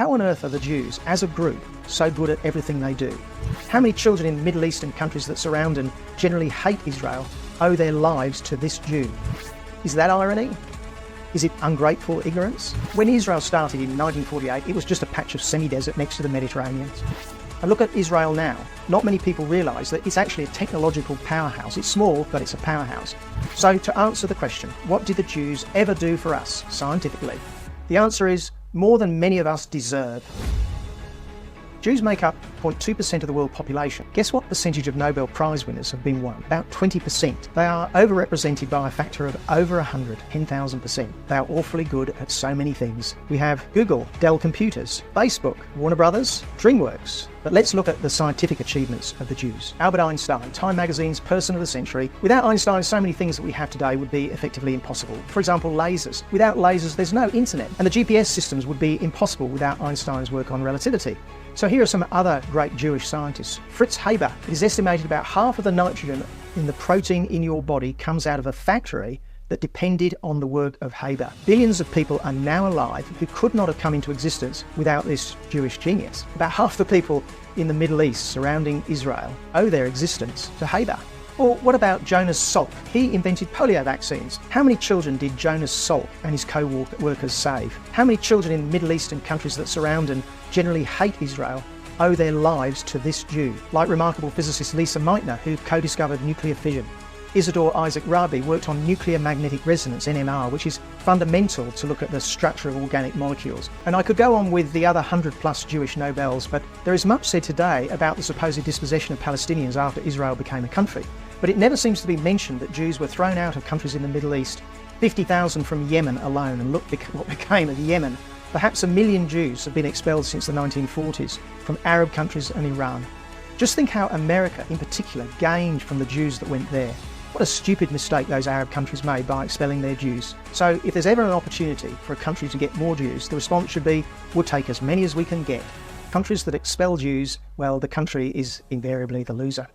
How on earth are the Jews, as a group, so good at everything they do? How many children in Middle Eastern countries that surround and generally hate Israel owe their lives to this Jew? Is that irony? Is it ungrateful ignorance? When Israel started in 1948, it was just a patch of semi-desert next to the Mediterranean. And look at Israel now. Not many people realise that it's actually a technological powerhouse. It's small, but it's a powerhouse. So to answer the question, what did the Jews ever do for us, scientifically? The answer is more than many of us deserve. Jews make up 0.2% of the world population. Guess what percentage of Nobel Prize winners have been won? About 20%. They are overrepresented by a factor of over 100, 10,000%. They are awfully good at so many things. We have Google, Dell Computers, Facebook, Warner Brothers, DreamWorks. But let's look at the scientific achievements of the Jews. Albert Einstein, Time magazine's Person of the Century. Without Einstein, so many things that we have today would be effectively impossible. For example, lasers. Without lasers, there's no internet. And the GPS systems would be impossible without Einstein's work on relativity. So here are some other great Jewish scientists. Fritz Haber. It is estimated about half of the nitrogen in the protein in your body comes out of a factory that depended on the work of Haber. Billions of people are now alive who could not have come into existence without this Jewish genius. About half the people in the Middle East surrounding Israel owe their existence to Haber. Or what about Jonas Salk? He invented polio vaccines. How many children did Jonas Salk and his co-workers save? How many children in Middle Eastern countries that surround and generally hate Israel owe their lives to this Jew? Like remarkable physicist Lisa Meitner, who co-discovered nuclear fission. Isidore Isaac Rabi worked on nuclear magnetic resonance, NMR, which is fundamental to look at the structure of organic molecules. And I could go on with the other 100+ Jewish Nobels, but there is much said today about the supposed dispossession of Palestinians after Israel became a country. But it never seems to be mentioned that Jews were thrown out of countries in the Middle East, 50,000 from Yemen alone, and look what became of Yemen. Perhaps 1 million Jews have been expelled since the 1940s from Arab countries and Iran. Just think how America, in particular, gained from the Jews that went there. What a stupid mistake those Arab countries made by expelling their Jews. So if there's ever an opportunity for a country to get more Jews, the response should be, we'll take as many as we can get. Countries that expel Jews, well, the country is invariably the loser.